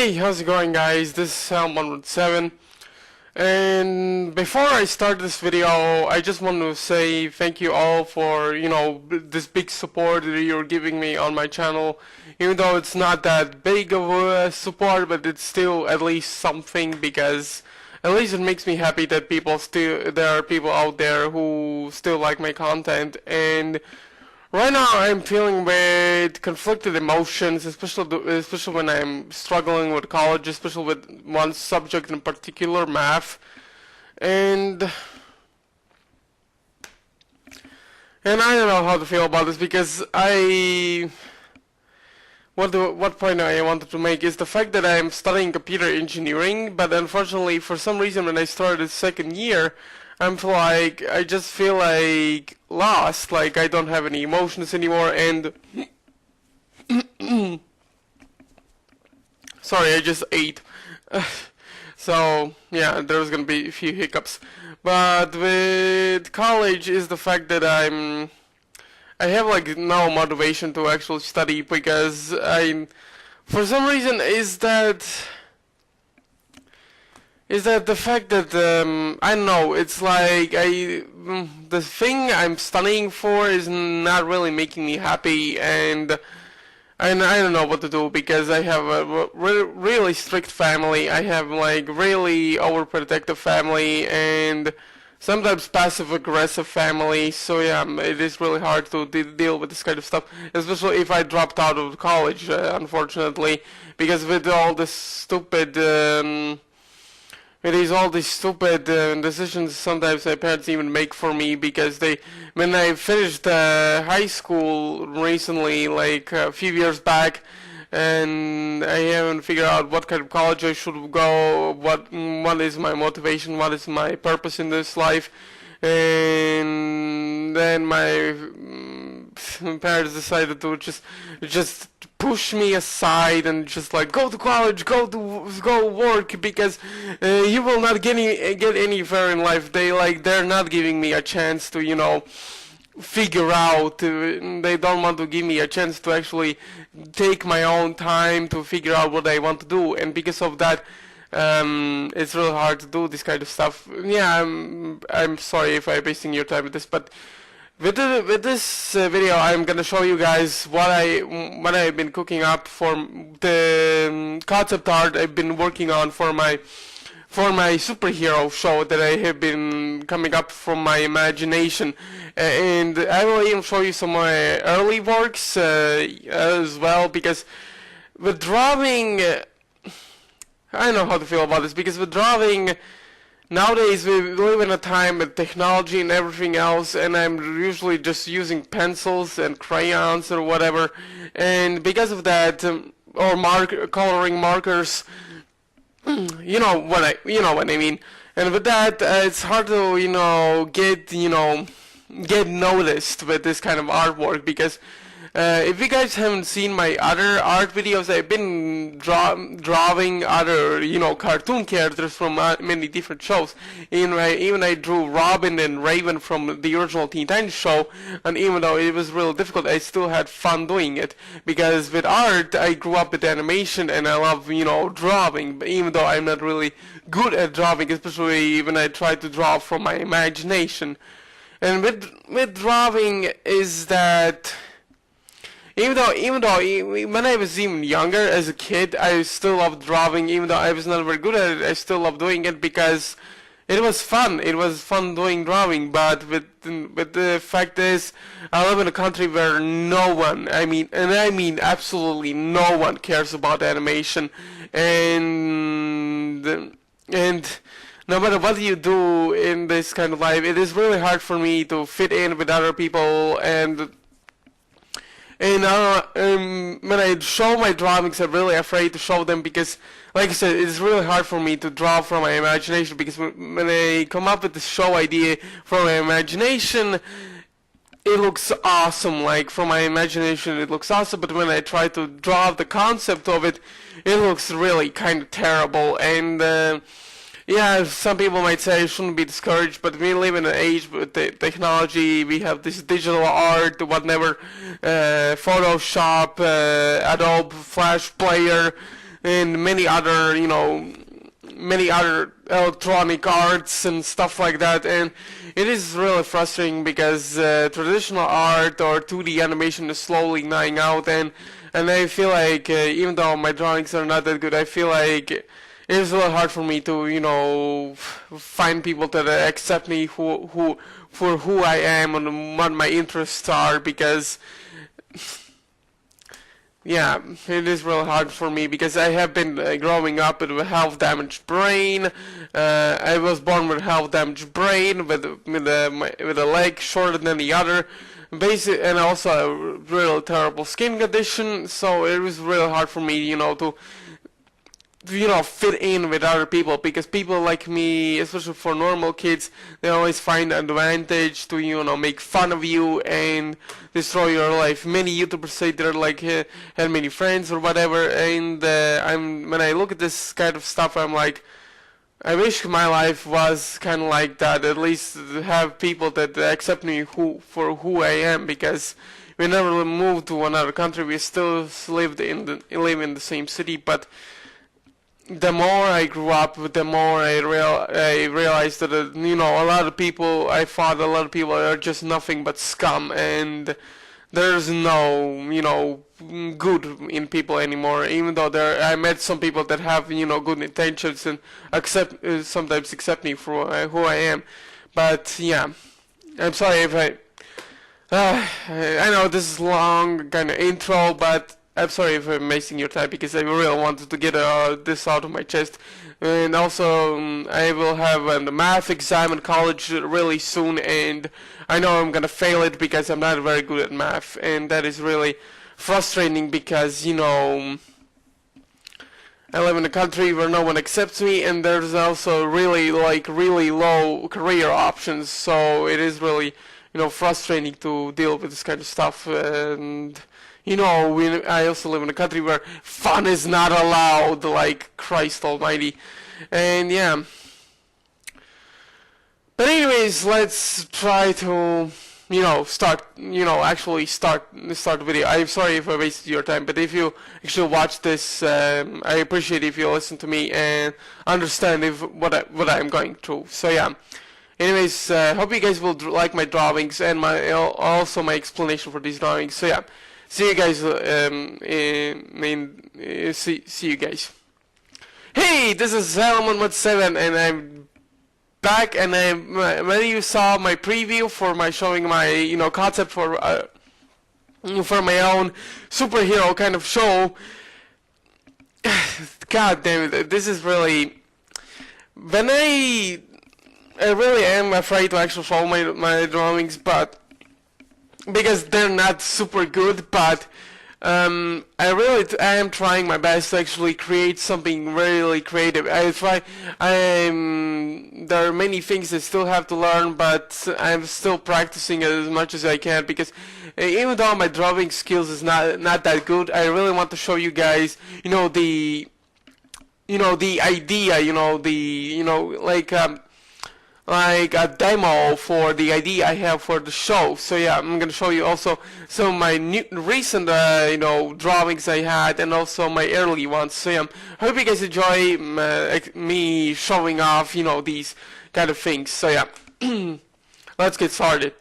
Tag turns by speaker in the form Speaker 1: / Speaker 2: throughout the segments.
Speaker 1: Hey, how's it going, guys? This is Sam117, and before I start this video, I just want to say thank you all for, this big support that you're giving me on my channel. Even though it's not that big of a support, but it's still at least something, because at least it makes me happy that there are people out there who still like my content. And right now I'm feeling with conflicted emotions, especially when I'm struggling with college, especially with one subject in particular, math. And I don't know how to feel about this, because what point I wanted to make is the fact that I'm studying computer engineering, but unfortunately for some reason when I started second year, I just feel like lost, like I don't have any emotions anymore. And sorry, I just ate. So yeah, there's gonna be a few hiccups. But with college is the fact that I have like no motivation to actually study, because for some reason is that the fact that I don't know, it's like the thing I'm studying for is not really making me happy, and I don't know what to do, because I have a really strict family. I have like really overprotective family, and sometimes passive-aggressive family. So yeah, it is really hard to deal with this kind of stuff, especially if I dropped out of college, unfortunately, because with all this stupid decisions sometimes my parents even make for me, because when I finished high school recently, like a few years back, and I haven't figured out what kind of college I should go, what is my motivation, what is my purpose in this life, and then my parents decided to just push me aside and just like, go to college, go work, because you will not get anywhere in life. They're not giving me a chance to figure out. They don't want to give me a chance to actually take my own time to figure out what I want to do, and because of that, it's really hard to do this kind of stuff. Yeah, I'm sorry if I'm wasting your time with this, but with this video, I'm gonna show you guys what I've been cooking up for the concept art I've been working on for my superhero show that I have been coming up from my imagination, and I will even show you some of my early works as well, because with drawing, I don't know how to feel about this, because with drawing, nowadays we live in a time with technology and everything else, and I'm usually just using pencils and crayons or whatever, and because of that, or coloring markers, you know what I mean. And with that, it's hard to get noticed with this kind of artwork, because if you guys haven't seen my other art videos, I've been drawing other, cartoon characters from many different shows. Even I drew Robin and Raven from the original Teen Titans show, and even though it was really difficult, I still had fun doing it, because with art, I grew up with animation, and I love, drawing, but even though I'm not really good at drawing, especially when I try to draw from my imagination. And with drawing is that even though when I was even younger, as a kid, I still loved drawing. Even though I was not very good at it, I still loved doing it, because it was fun. It was fun doing drawing. But with the fact is, I live in a country where no one, I mean absolutely no one, cares about animation, and no matter what you do in this kind of life, it is really hard for me to fit in with other people. And when I show my drawings, I'm really afraid to show them, because, like I said, it's really hard for me to draw from my imagination, because when I come up with the show idea from my imagination, it looks awesome. Like, from my imagination, it looks awesome, but when I try to draw the concept of it, it looks really kind of terrible. And yeah, some people might say I shouldn't be discouraged, but we live in an age with technology. We have this digital art, whatever, Photoshop, Adobe Flash Player, and many other, many other electronic arts and stuff like that, and it is really frustrating because traditional art or 2D animation is slowly dying out, and I feel like even though my drawings are not that good, I feel like it is a little hard for me to find people that accept me who for who I am and what my interests are, because yeah, it is real hard for me because I have been growing up with a health damaged brain. I was born with a health damaged brain with a leg shorter than the other, and also a real terrible skin condition. So it was real hard for me, to fit in with other people, because people like me, especially for normal kids, they always find an advantage to make fun of you and destroy your life. Many YouTubers say they're like had many friends or whatever, and when I look at this kind of stuff, I'm like, I wish my life was kind of like that. At least have people that accept me for who I am, because we never moved to another country. We still live in the same city, but the more I grew up, the more I realized that a lot of people, I thought a lot of people are just nothing but scum, and there's no good in people anymore. Even though I met some people that have good intentions and sometimes accept me for who I am, but yeah, I'm sorry if I know this is long kind of intro, but I'm sorry if I'm wasting your time, because I really wanted to get this out of my chest. And also, I will have a math exam in college really soon, and I know I'm gonna fail it because I'm not very good at math, and that is really frustrating because, I live in a country where no one accepts me, and there's also really low career options, so it is really, frustrating to deal with this kind of stuff. And I also live in a country where fun is not allowed, like Christ almighty. And yeah. But anyways, let's try to, actually start the video. I'm sorry if I wasted your time, but if you actually watch this, I appreciate if you listen to me and understand what I'm going through. So yeah. Anyways, hope you guys will like my drawings and also my explanation for these drawings. So yeah. See you guys. See you guys. Hey, this is Salomon17, and I'm back. And when you saw my preview for showing my concept for my own superhero kind of show. God damn it! This is really when I really am afraid to actually show my drawings, but. Because they're not super good, but I am trying my best to actually create something really creative. There are many things I still have to learn, but I'm still practicing as much as I can, because even though my drawing skills is not that good, I really want to show you guys, the idea, like a demo for the idea I have for the show. So yeah, I'm gonna show you also some of my recent drawings I had, and also my early ones. So yeah, hope you guys enjoy me showing off these kind of things. So yeah, let's get started.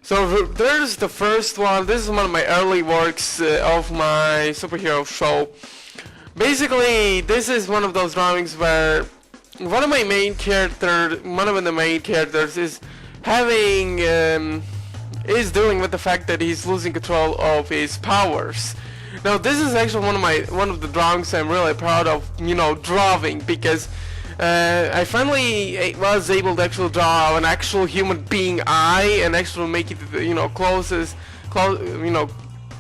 Speaker 1: So there's the first one. This is one of my early works of my superhero show. Basically, this is one of those drawings where one of the main characters is dealing with the fact that he's losing control of his powers. Now this is actually one of the drawings I'm really proud of, drawing, because I finally was able to actually draw an actual human being eye and actually make it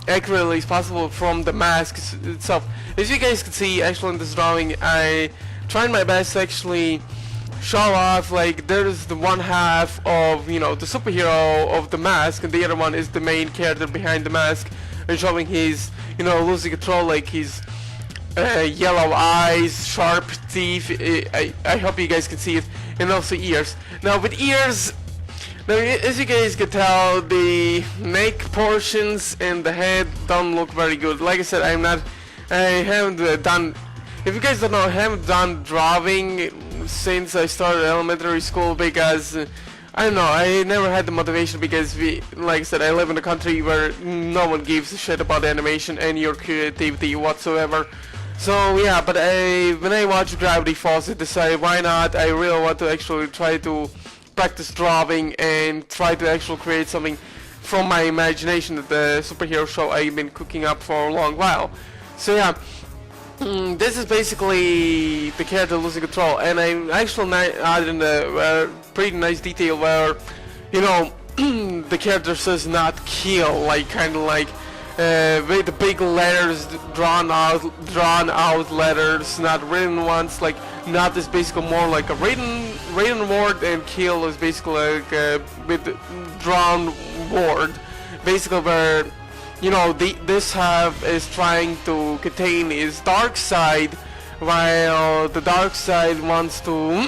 Speaker 1: accurately as possible from the mask itself. As you guys can see, actually in this drawing, I tried my best to actually show off, like, there's the one half of the superhero of the mask, and the other one is the main character behind the mask, and showing his losing control, like his yellow eyes, sharp teeth. I hope you guys can see it, and also ears. Now with ears, as you guys can tell, the neck portions and the head don't look very good. Like I said, I'm not I haven't done. If you guys don't know, I haven't done drawing since I started elementary school because I don't know. I never had the motivation because like I said, I live in a country where no one gives a shit about animation and your creativity whatsoever. So yeah, but when I watched Gravity Falls, I decided why not? I really want to actually try to practice drawing and try to actually create something from my imagination, the superhero show I've been cooking up for a long while. So yeah. This is basically the character losing control, and I actually added a pretty nice detail where, you know, the character says not kill, like kind of like with the big letters drawn out letters, not written ones. Like not is basically more like a written word, and kill is basically like with drawn word, basically where. You know, this half is trying to contain his dark side, while the dark side wants to.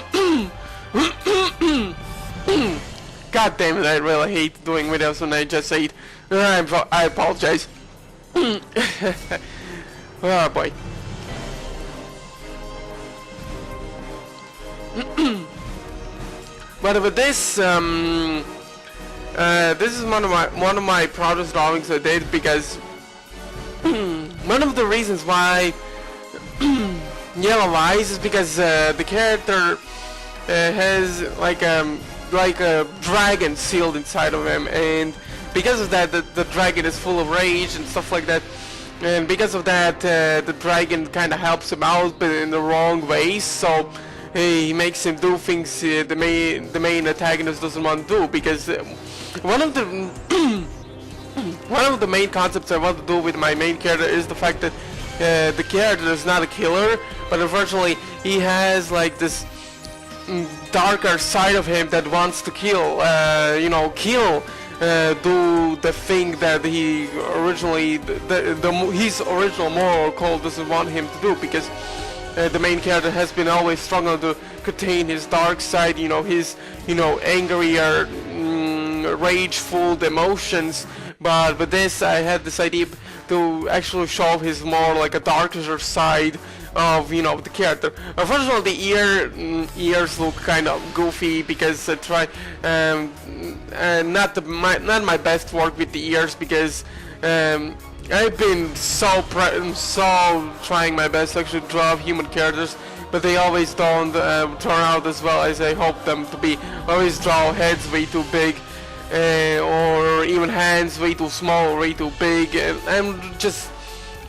Speaker 1: God damn it! I really hate doing videos when I just say it. I apologize. Oh boy. But with this, this is one of my proudest drawings I did because one of the reasons why yellow eyes is because the character has like a dragon sealed inside of him, and because of that the dragon is full of rage and stuff like that, and because of that the dragon kind of helps him out but in the wrong ways, so he makes him do things the main antagonist doesn't want to do, because one of the main concepts I want to do with my main character is the fact that the character is not a killer, but unfortunately he has like this darker side of him that wants to kill, do the thing that he originally, his original moral code doesn't want him to do, because the main character has been always struggling to contain his dark side, his, angry or rageful emotions. But with this, I had this idea to actually show his more like a darker side of, the character. Unfortunately, the ears look kind of goofy because I try, not my best work with the ears, because I've been so trying my best to actually draw human characters, but they always don't turn out as well as I hope them to be. I always draw heads way too big, or even hands way too small or way too big, and I'm just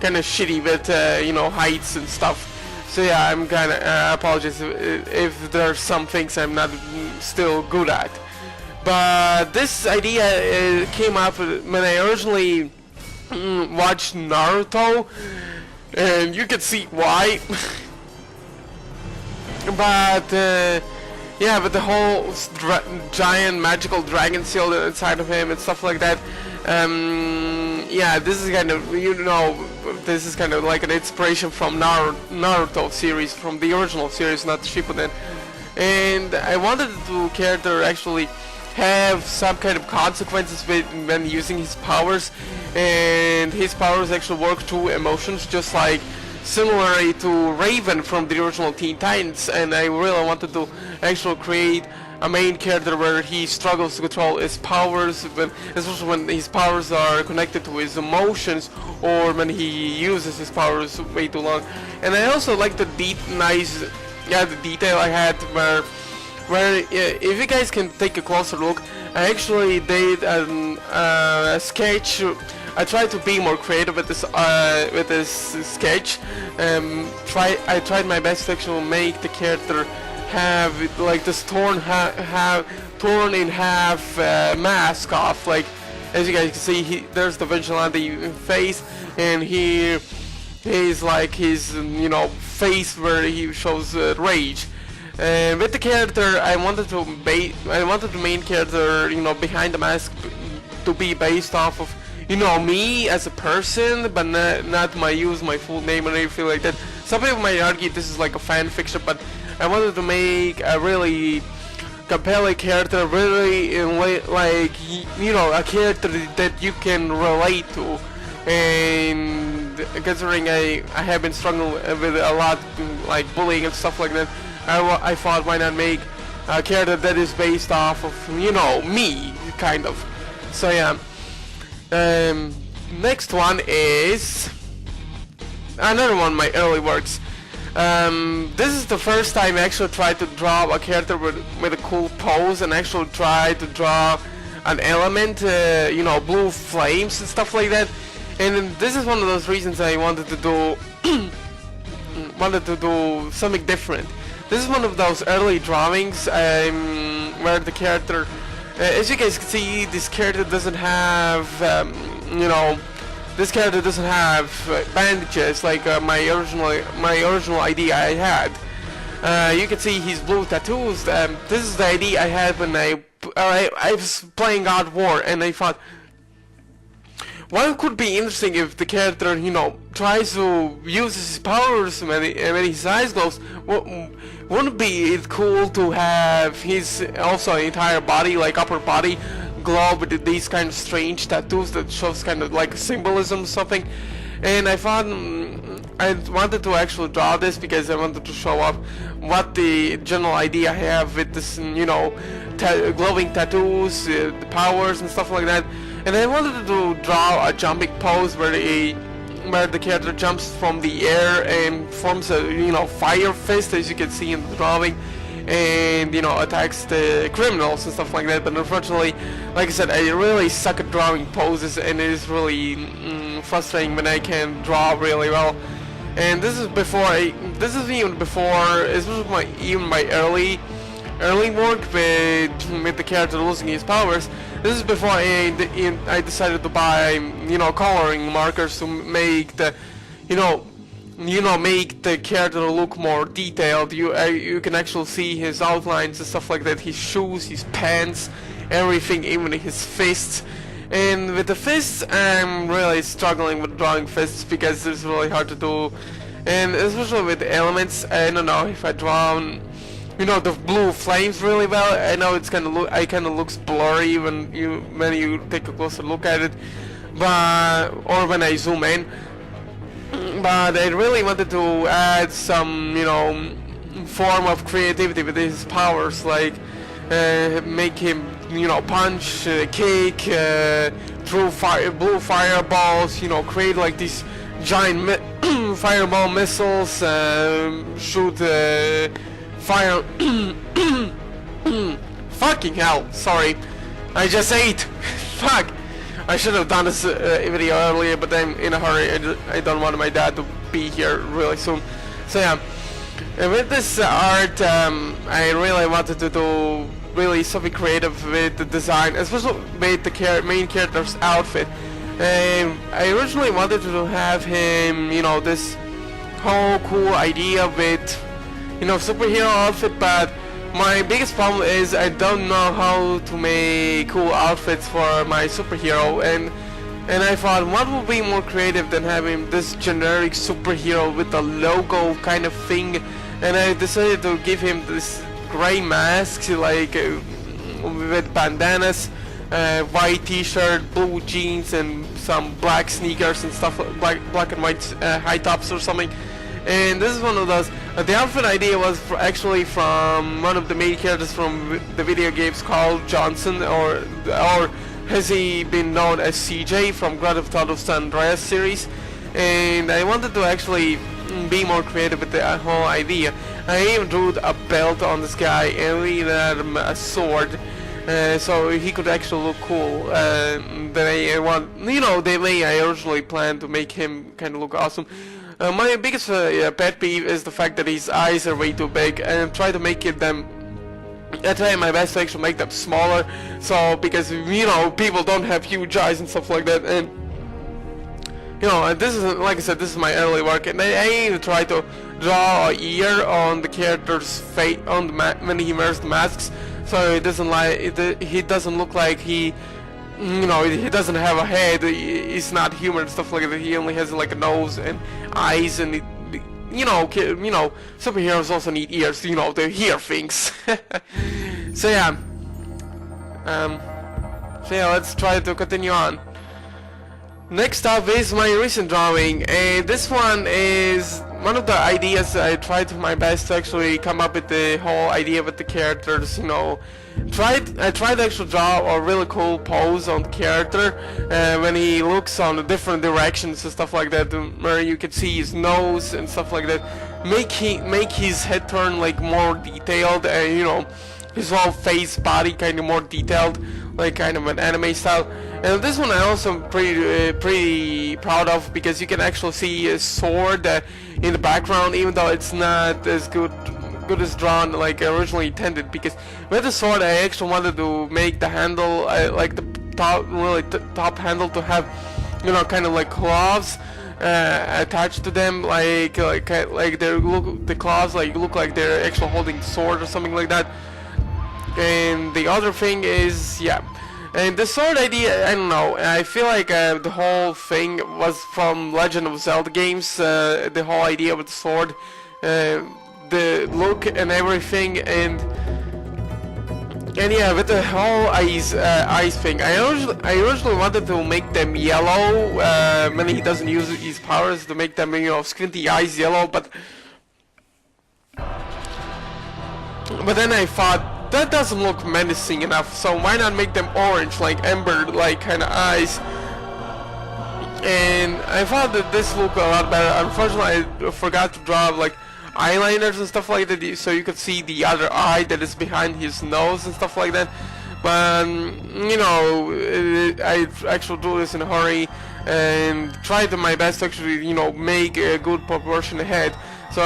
Speaker 1: kind of shitty with heights and stuff. So yeah, I'm kind of apologize if there's some things I'm not still good at. But this idea came up when I originally watched Naruto, and you can see why. But yeah, with the whole giant magical dragon sealed inside of him and stuff like that, yeah, this is kind of, this is kind of like an inspiration from Naruto series, from the original series, not the Shippuden. And I wanted the character actually have some kind of consequences when using his powers, and his powers actually work through emotions, just like similarly to Raven from the original Teen Titans. And I really wanted to actually create a main character where he struggles to control his powers, especially when his powers are connected to his emotions, or when he uses his powers way too long. And I also like the detail I had where if you guys can take a closer look, I actually did a sketch. I tried to be more creative with this sketch. I tried my best to actually make the character have like this torn in half mask off. Like, as you guys can see, there's the vigilante face, and he's like his face where he shows rage. And with the character, I wanted the main character, behind the mask, to be based off of, me as a person, but not use my full name or anything like that. Some people might argue this is like a fan fiction, but I wanted to make a really compelling character, really like a character that you can relate to, and considering I have been struggling with a lot, like bullying and stuff like that, I thought why not make a character that is based off of, you know, me, kind of. So yeah. Next one is another one of my early works. This is the first time I actually tried to draw a character with a cool pose and actually tried to draw an element, you know, blue flames and stuff like that. And this is one of those reasons I wanted to do something different. This is one of those early drawings where the character, as you guys can see, this character doesn't have, you know, this character doesn't have bandages like my original idea I had. You can see his blue tattoos. This is the idea I had when I was playing God of War, and I thought, what could be interesting if the character, you know, tries to use his powers when his eyes glows? Wouldn't it be cool to have his also entire body, like upper body, glow with these kind of strange tattoos that shows kind of like symbolism or something? And I thought I wanted to actually draw this because I wanted to show off what the general idea I have with this, you know, glowing tattoos, the powers and stuff like that. And I wanted to draw a jumping pose where the character jumps from the air and forms a, you know, fire fist, as you can see in the drawing, and, you know, attacks the criminals and stuff like that. But unfortunately, like I said, I really suck at drawing poses, and it is really frustrating when I can draw really well. And this is even my early work with the character losing his powers. This is before I decided to buy, you know, coloring markers to make the, make the character look more detailed. You can actually see his outlines and stuff like that, his shoes, his pants, everything, even his fists. And with the fists, I'm really struggling with drawing fists because it's really hard to do. And especially with the elements, I don't know if I draw, you know, the blue flames really well. I know it's kind of looks blurry when you take a closer look at it, or when I zoom in. But I really wanted to add some, you know, form of creativity with his powers, like make him, you know, punch, kick, throw blue fireballs, you know, create like these giant fireball missiles, shoot fire. Fucking hell! Sorry, I just ate. Fuck! I should have done this video earlier, but I'm in a hurry. I don't want my dad to be here really soon. So yeah, and with this art, I really wanted to do really something creative with the design, especially with the main character's outfit. I originally wanted to have him, you know, this whole cool idea with, you know, superhero outfit, but my biggest problem is I don't know how to make cool outfits for my superhero, and I thought, what would be more creative than having this generic superhero with a logo kind of thing, and I decided to give him this gray mask, like with bandanas, white t-shirt, blue jeans, and some black sneakers and stuff, black and white high tops or something. And this is one of those. The outfit idea was actually from one of the main characters from the video games called Johnson, or has he been known as CJ from Grand Theft Auto San Andreas series. And I wanted to actually be more creative with the whole idea. I even drew a belt on this guy and we had him a sword, so he could actually look cool. The way I originally planned to make him kind of look awesome. My biggest pet peeve is the fact that his eyes are way too big, and I try my best to actually make them smaller, so because, you know, people don't have huge eyes and stuff like that. And, you know, this is, like I said, this is my early work, and I even try to draw an ear on the character's face when he wears the masks, so he doesn't look like he, you know, he doesn't have a head, he's not human and stuff like that. He only has like a nose and eyes, and you know, superheroes also need ears, you know, to hear things. So yeah, let's try to continue on. Next up is my recent drawing, and this one is one of the ideas I tried my best to actually come up with the whole idea with the characters, you know. I tried to actually draw a really cool pose on the character when he looks on the different directions and stuff like that, where you can see his nose and stuff like that. Make his head turn like more detailed, and you know, his whole face, body kind of more detailed, like kind of an anime style. And this one I also pretty proud of, because you can actually see a sword in the background, even though it's not as good as drawn like originally intended. Because with the sword I actually wanted to make the handle like the top handle to have, you know, kind of like claws attached to them, like the claws like look like they're actually holding the sword or something like that. And the other thing is, yeah, and the sword idea, I don't know, I feel like the whole thing was from Legend of Zelda games, the whole idea with the sword, the look and everything, and yeah, with the whole eyes thing, I originally wanted to make them yellow when he doesn't use his powers, to make them, you know, squinty eyes yellow, but then I thought, that doesn't look menacing enough, so why not make them orange, like ember, like kind of eyes? And I thought that this looked a lot better. Unfortunately, I forgot to draw like eyeliners and stuff like that, so you could see the other eye that is behind his nose and stuff like that. But you know, I actually do this in a hurry and tried my best to actually, you know, make a good proportion ahead. So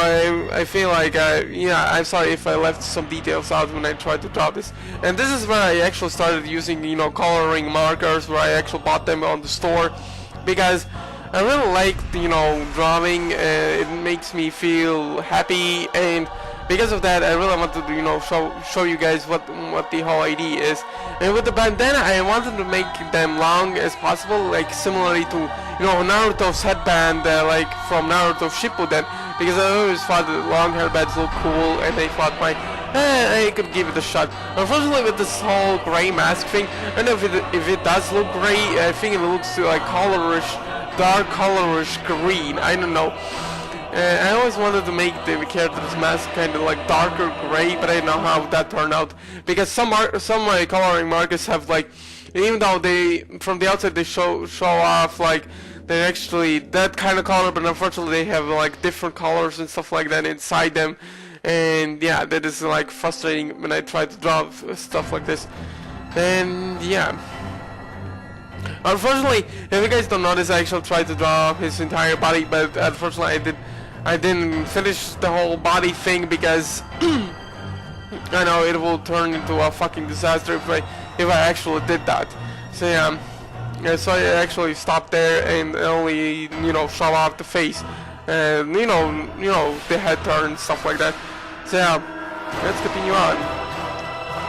Speaker 1: I feel like, yeah, I'm sorry if I left some details out when I tried to draw this. And this is where I actually started using, you know, coloring markers, where I actually bought them on the store, because I really like, you know, drawing. It makes me feel happy, and because of that, I really wanted to, you know, show you guys what the whole idea is. And with the bandana, I wanted to make them long as possible, like similarly to, you know, Naruto's headband, like from Naruto Shippuden, because I always thought that long headbands look cool, and I thought I could give it a shot. Unfortunately, with this whole gray mask thing, I don't know if it does look gray. I think it looks like colorish, dark colorish green. I don't know. I always wanted to make the character's mask kind of like darker gray, but I don't know how that turned out, because some coloring markers have, like, even though they from the outside they show off like they're actually that kind of color, but unfortunately they have like different colors and stuff like that inside them. And yeah, that is like frustrating when I try to draw stuff like this. And yeah, unfortunately, if you guys don't notice, I actually tried to draw his entire body, but unfortunately I didn't finish the whole body thing, because I know it will turn into a fucking disaster if I actually did that. So yeah, so I actually stopped there and only, you know, show off the face, and you know the head turn and stuff like that. So yeah, let's continue on.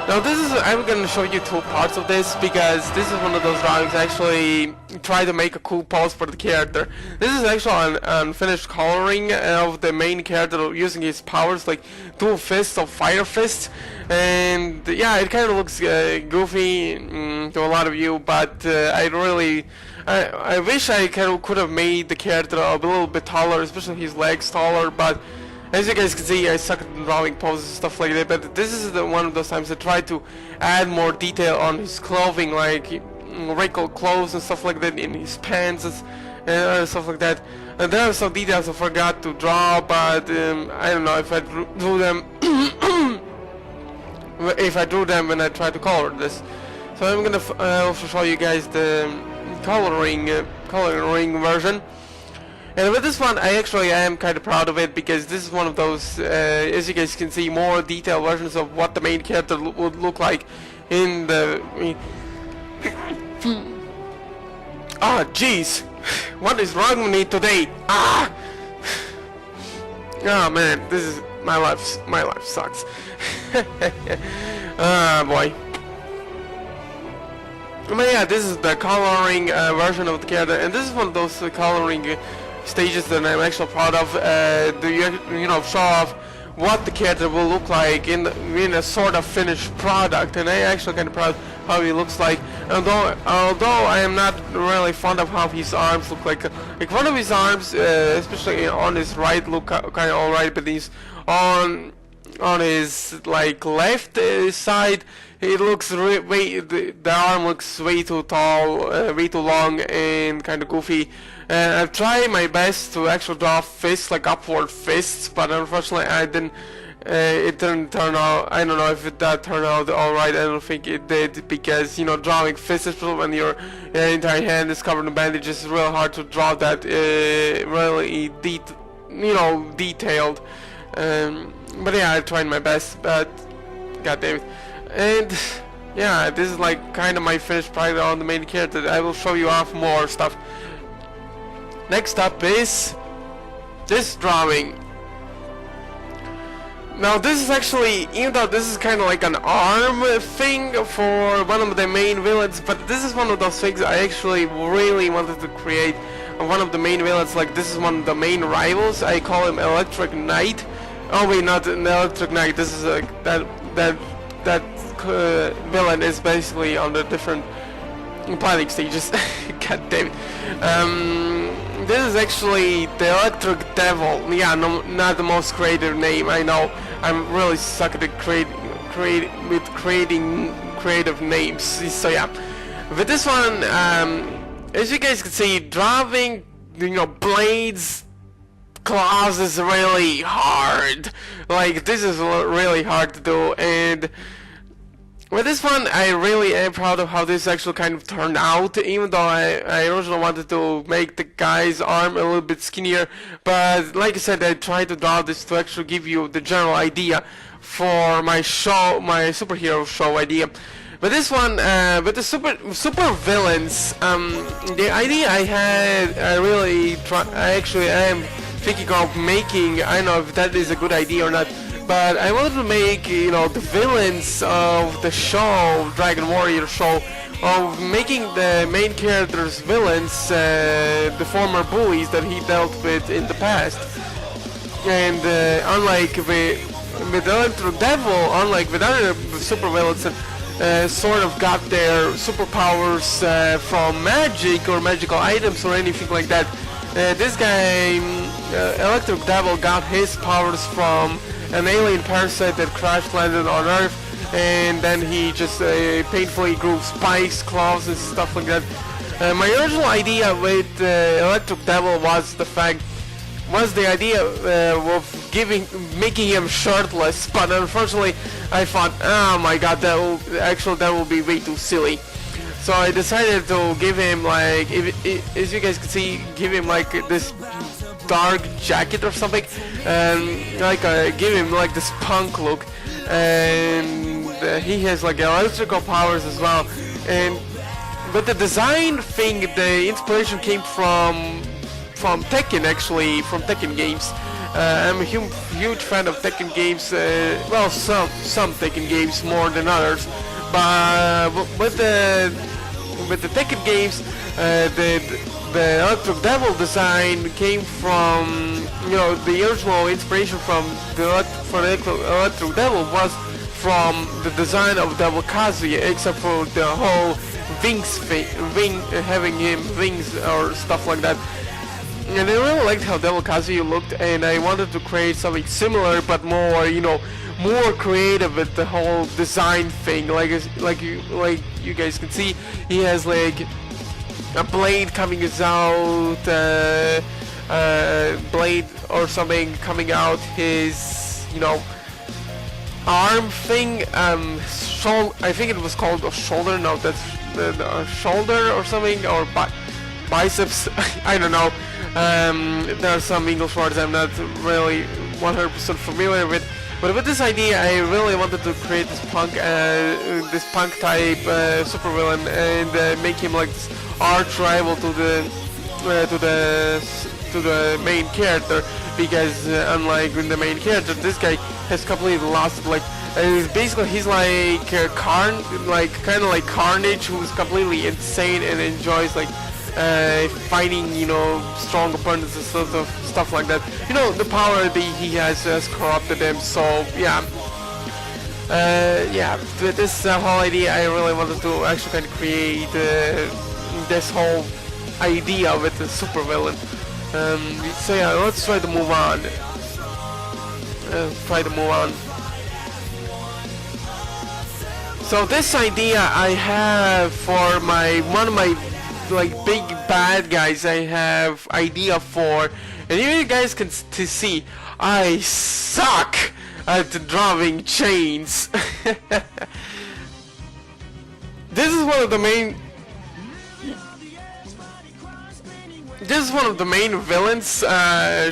Speaker 1: Now I'm gonna show you two parts of this, because this is one of those drawings I actually try to make a cool pose for the character. This is actually an unfinished coloring of the main character using his powers, like two fists of fire fists. And yeah, it kind of looks goofy to a lot of you, but I wish I could have made the character a little bit taller, especially his legs taller, but as you guys can see, I suck at drawing poses and stuff like that. But this is one of those times I try to add more detail on his clothing, like wrinkled clothes and stuff like that, in his pants and stuff like that. And there are some details I forgot to draw, but I don't know if I drew them if I drew them when I try to color this. So I'm gonna also show you guys the coloring version. And with this one, I actually am kind of proud of it, because this is one of those, as you guys can see, more detailed versions of what the main character would look like in the... Ah, jeez! What is wrong with me today? Ah! Oh man, this is... my life sucks. Ah, boy. But yeah, this is the coloring version of the character, and this is one of those coloring stages that I'm actually proud of, you know, show off what the character will look like in a sort of finished product, and I actually kind of proud how he looks like. Although I am not really fond of how his arms look like one of his arms, especially on his right, look kind of alright, but he's on his like left side, it looks the arm looks way too tall, way too long, and kind of goofy. I've tried my best to actually draw fists, like upward fists, but unfortunately I didn't. It didn't turn out. I don't know if that turned out alright. I don't think it did, because drawing fists, especially when your entire hand is covered in bandages, is real hard to draw that really detailed. But yeah, I tried my best, but god damn it. And yeah, this is like kind of my finished product on the main character. I will show you off more stuff. Next up is this drawing. Now this is actually, even though this is kind of like an arm thing for one of the main villains, but this is one of those things I actually really wanted to create. One of the main villains, like this is one of the main rivals. I call him Electric Knight. Oh wait, not an Electric Knight. This is that villain is basically on the different planning stages. God damn it. This is actually the Electric Devil. Yeah, no, not the most creative name, I know. I'm really suck at creating creative names. So yeah, with this one, as you guys can see, drawing blades, claws is really hard. Like this is really hard to do, and with this one, I really am proud of how this actually kind of turned out, even though I originally wanted to make the guy's arm a little bit skinnier, but like I said, I tried to draw this to actually give you the general idea for my show, my superhero show idea. But this one, with the super villains, the idea I had, I actually am thinking of making, I don't know if that is a good idea or not, but I wanted to make, the villains of the show, Dragon Warrior show, of making the main character's villains, the former bullies that he dealt with in the past. And unlike with Electro Devil, unlike with other super villains that sort of got their superpowers from magic or magical items or anything like that, this guy, Electro Devil, got his powers from an alien parasite that crash landed on Earth, and then he just painfully grew spikes, claws, and stuff like that. My original idea with Electric Devil was the idea of making him shirtless, but unfortunately I thought, oh my god, that will be way too silly. So I decided to give him like, as you guys can see, give him like this dark jacket or something, and give him like this punk look, and he has like electrical powers as well. And but the design thing, the inspiration came from Tekken, actually, from Tekken games. I'm a huge fan of Tekken games. Well, some Tekken games more than others, but with the Tekken games, the Electric Devil design came from, the original inspiration from the Electric Devil was from the design of Devil Kazuya, except for the whole having him wings or stuff like that. And I really liked how Devil Kazuya looked, and I wanted to create something similar but more, more creative with the whole design thing. Like you guys can see, he has like a blade coming out, blade or something coming out his, arm thing. I think it was called a shoulder. No, that's the shoulder or something, or biceps. I don't know. There are some English words I'm not really 100% familiar with. But with this idea, I really wanted to create this punk type supervillain, and make him like this arch rival to the main character, because unlike in the main character, this guy has completely lost, like, he's like kind of like Carnage, who's completely insane and enjoys like fighting, you know, strong opponents and stuff like that. You know, the power that he has corrupted him. So yeah. Yeah, with this whole idea, I really wanted to actually kind of create this whole idea with the supervillain. So yeah, let's try to move on. So this idea I have for one of my like big bad guys. I have idea for, and you guys can see I suck at drawing chains. This is one of the main. This is one of the main villains. I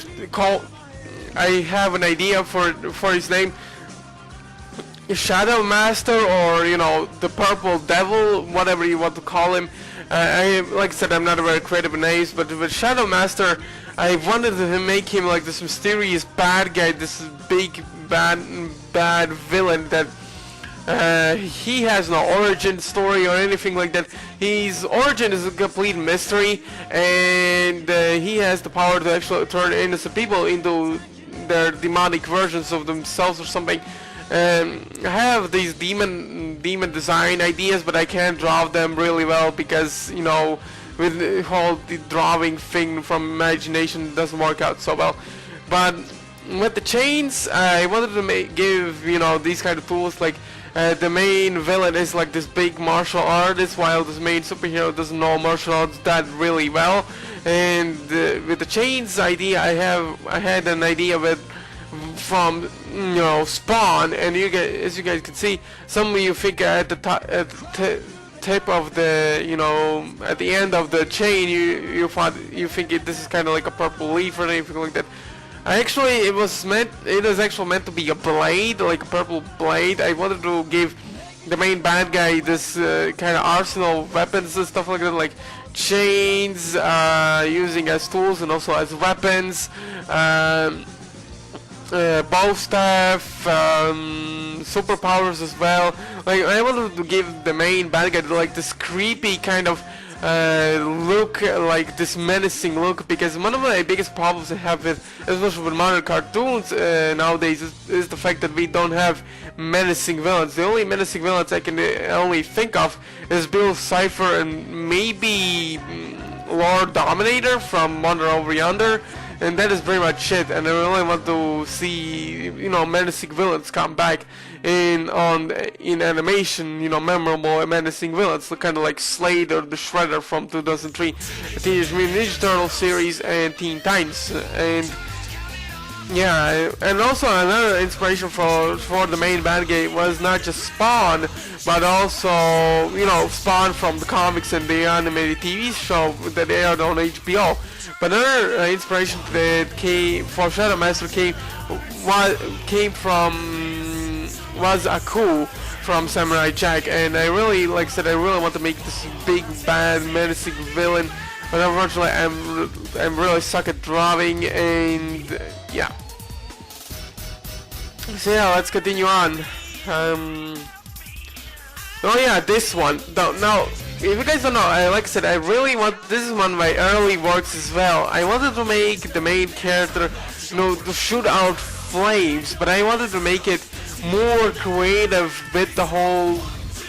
Speaker 1: have an idea for his name. Shadow Master, or you know, the Purple Devil, whatever you want to call him. Like I said, I'm not very creative in names, but with Shadow Master, I wanted to make him like this mysterious bad guy, this big bad villain that he has no origin story or anything like that. His origin is a complete mystery, and he has the power to actually turn innocent people into their demonic versions of themselves or something. I have these demon design ideas, but I can't draw them really well because, you know, with the whole drawing thing from imagination doesn't work out so well. But with the chains, I wanted to give, you know, these kind of tools. Like the main villain is like this big martial artist, while this main superhero doesn't know martial arts that really well. And with the chains idea, I had an idea from, you know, Spawn, and you guys, as you guys can see, some of you think at the tip of the, you know, at the end of the chain, you think this is kind of like a purple leaf or anything like that. Actually, it is actually meant to be a blade, like a purple blade. I wanted to give the main bad guy this kind of arsenal of weapons and stuff like that, like chains, using as tools and also as weapons. Bow staff, superpowers as well. Like I wanted to give the main bad guy like this creepy kind of look, like this menacing look, because one of my biggest problems I have with, especially with modern cartoons nowadays, is the fact that we don't have menacing villains. The only menacing villains I can only think of is Bill Cipher and maybe Lord Dominator from Wonder Over Yonder. And that is pretty much it, and I really want to see, you know, menacing villains come back in animation, you know, memorable menacing villains, kind of like Slade or the Shredder from 2003, Teenage Mutant Ninja Turtles series, and Teen Titans. And yeah, and also another inspiration for the main bad guy was not just Spawn, but also, you know, Spawn from the comics and the animated TV show that aired on HBO. But another inspiration that came for Shadow Master was Aku from Samurai Jack, and I really, like I said, I really want to make this big bad menacing villain, but unfortunately I'm really suck at drawing, and yeah. So yeah, let's continue on. Oh yeah, this one. Now, if you guys don't know, like I said, I really want, this is one of my early works as well. I wanted to make the main character, you know, to shoot out flames, but I wanted to make it more creative with the whole,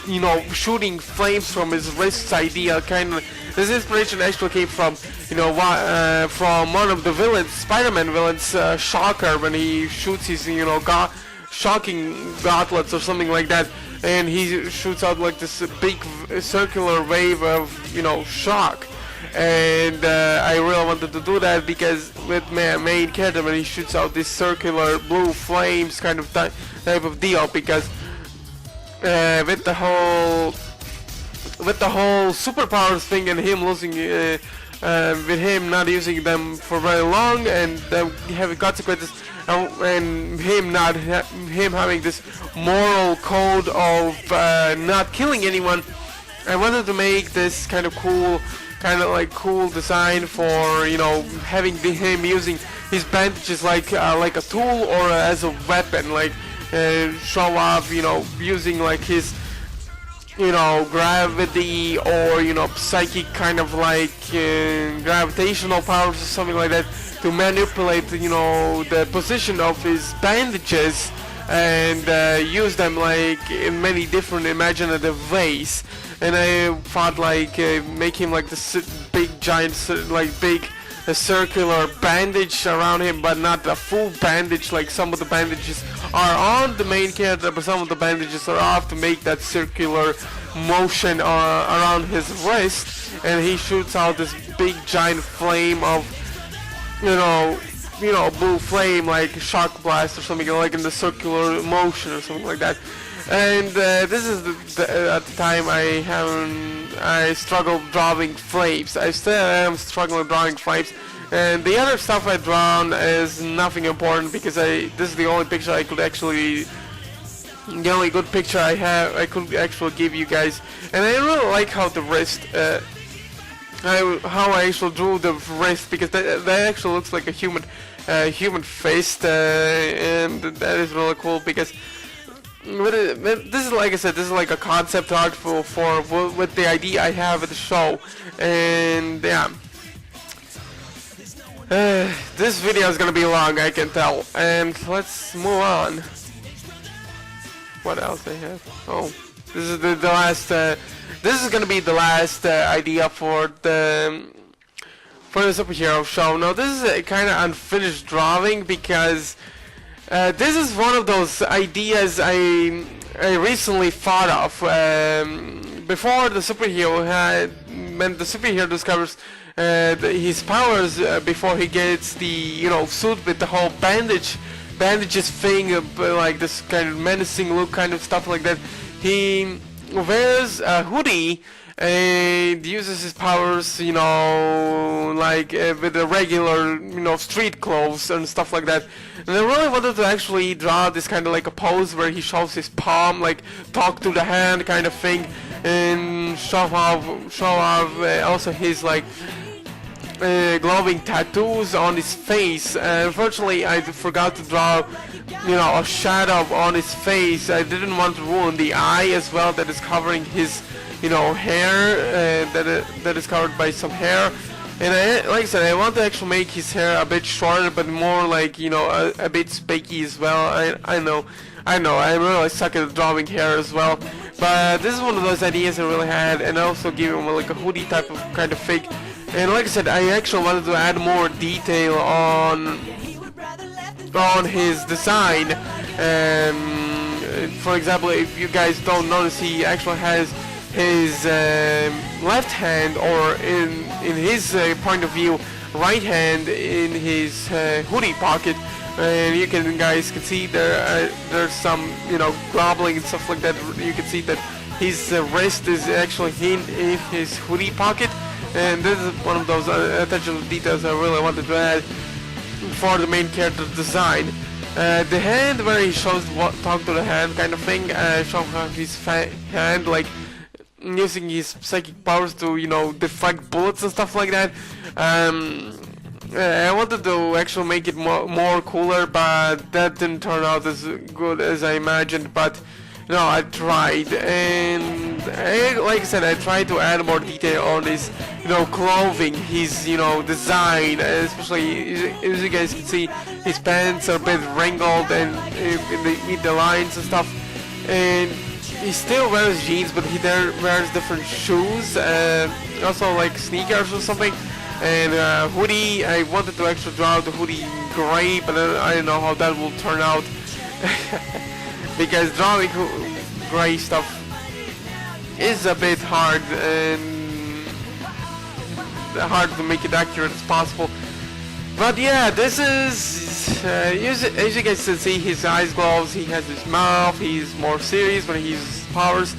Speaker 1: you know, shooting flames from his wrists idea. Kind of, this inspiration actually came from, you know, from one of the villains, Spider-Man villains, Shocker, when he shoots his, you know, shocking gauntlets or something like that. And he shoots out like this big circular wave of, you know, shock. And I really wanted to do that because with my main character, when he shoots out this circular blue flames kind of type of deal, because with the whole superpowers thing and him losing, with him not using them for very long and having consequences, and him having this moral code of not killing anyone, I wanted to make this kind of cool design for, you know, having him using his bandages like a tool or as a weapon, like show off, you know, using like his you know, gravity or, you know, psychic kind of like gravitational powers or something like that to manipulate, you know, the position of his bandages and use them like in many different imaginative ways. And I thought like make him like this big giant like big a circular bandage around him, but not a full bandage like some of the bandages are on the main character, but some of the bandages are off to make that circular motion around his wrist, and he shoots out this big giant flame of, you know, blue flame like shock blast or something, like in the circular motion or something like that. And this is at the time I struggled drawing flames. I still am struggling drawing flames. And the other stuff I drawn is nothing important because this is the only picture I could actually, the only good picture I could actually give you guys. And I really like how the wrist, how I actually drew the wrist, because that actually looks like a human fist, and that is really cool because. This is, like I said, this is like a concept art for with the idea I have at the show, and yeah, this video is gonna be long, I can tell, and let's move on. What else I have? Oh, this is the last. This is gonna be the last idea for the superhero show. Now this is a kind of unfinished drawing because. This is one of those ideas I recently thought of before the superhero when the superhero discovers his powers before he gets the, you know, suit with the whole bandages thing, like this kind of menacing look, kind of stuff like that. He wears a hoodie and uses his powers, you know, like with the regular, you know, street clothes and stuff like that. And I really wanted to actually draw this kind of like a pose where he shows his palm, like talk to the hand kind of thing, and show off also his like glowing tattoos on his face. Unfortunately, I forgot to draw, you know, a shadow on his face. I didn't want to ruin the eye as well that is covering his, you know, hair, that is covered by some hair. And like I said, I want to actually make his hair a bit shorter, but more like, you know, a bit spiky as well. I know, I really suck at drawing hair as well. But this is one of those ideas I really had, and I also give him like a hoodie type of kind of fake. And like I said, I actually wanted to add more detail on his design. For example, if you guys don't notice, he actually has his left hand, or in his point of view, right hand in his hoodie pocket, and you guys can see there's some, you know, groveling and stuff like that. You can see that his wrist is actually in his hoodie pocket, and this is one of those attention to details I really wanted to add for the main character design. The hand where he shows talk to the hand kind of thing, show his hand like using his psychic powers to, you know, deflect bullets and stuff like that. I wanted to actually make it more cooler, but that didn't turn out as good as I imagined. But you know, I tried, and like I said, I tried to add more detail on his, you know, clothing, his, you know, design, especially as you guys can see, his pants are a bit wrinkled and in the lines and stuff, and he still wears jeans, but he wears different shoes, also like sneakers or something, and hoodie. I wanted to actually draw the hoodie gray, but I don't know how that will turn out. Because drawing gray stuff is a bit hard, and hard to make it accurate as possible. But yeah, this is as you guys can see, his eyes glows, he has his mouth, he's more serious when he uses powers,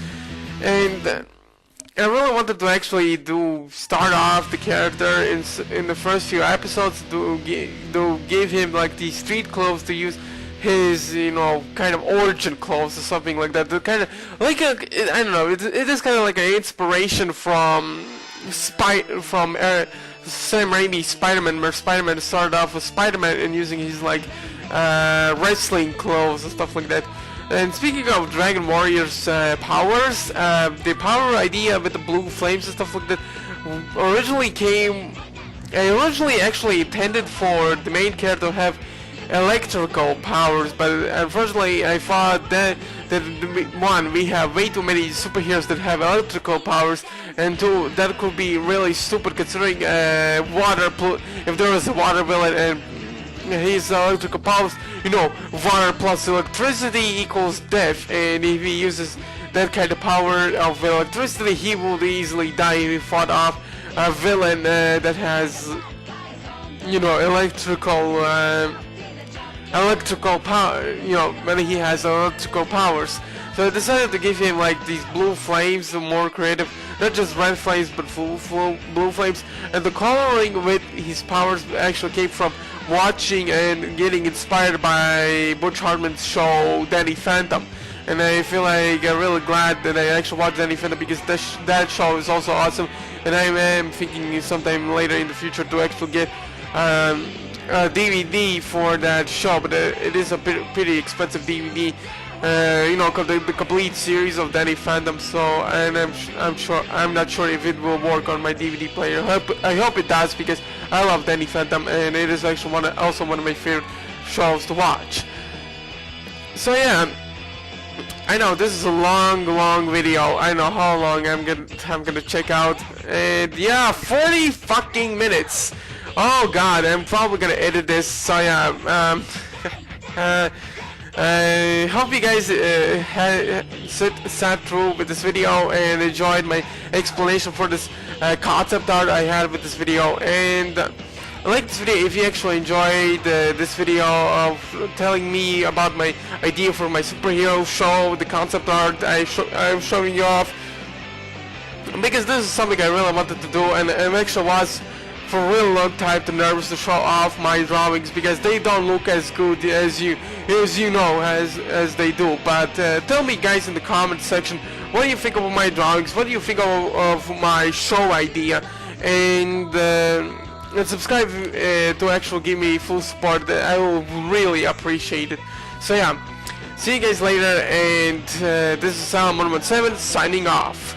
Speaker 1: and I really wanted to actually start off the character in the first few episodes to give him like the street clothes to use his, you know, kind of origin clothes or something like that. The kind of like I don't know. It is kind of like an inspiration from Sam Raimi's Spider-Man, where Spider-Man started off with Spider-Man and using his like wrestling clothes and stuff like that. And speaking of Dragon Warrior's powers, the power idea with the blue flames and stuff like that originally actually intended for the main character to have electrical powers, but unfortunately I thought that one, we have way too many superheroes that have electrical powers, and two, that could be really stupid considering if there was a water villain and his electrical powers, you know, water plus electricity equals death, and if he uses that kind of power of electricity, he would easily die if he fought off a villain that has, you know, electrical power, you know, when he has electrical powers. So I decided to give him like these blue flames, more creative, not just red flames but blue flames, and the coloring with his powers actually came from watching and getting inspired by Butch Hartman's show Danny Phantom. And I feel like I'm really glad that I actually watched Danny Phantom, because that show is also awesome, and I am thinking sometime later in the future to actually get a DVD for that show, but it is a pretty expensive DVD, you know, the complete series of Danny Phantom. So, and I'm not sure if it will work on my DVD player. I hope it does, because I love Danny Phantom, and it is actually also one of my favorite shows to watch. So yeah, I know this is a long video. I know how long I'm gonna check out, and yeah, 40 fucking minutes. Oh god, I'm probably gonna edit this. So yeah, I hope you guys sat through with this video and enjoyed my explanation for this concept art I had with this video. And like this video if you actually enjoyed this video of telling me about my idea for my superhero show, the concept art I'm showing you off, because this is something I really wanted to do, and I actually was for a real long time too nervous to show off my drawings, because they don't look as good as you know as they do. But tell me guys in the comment section, what do you think of my drawings, what do you think of my show idea, and subscribe to actually give me full support. I will really appreciate it. So yeah, see you guys later, and this is Salmon17 signing off.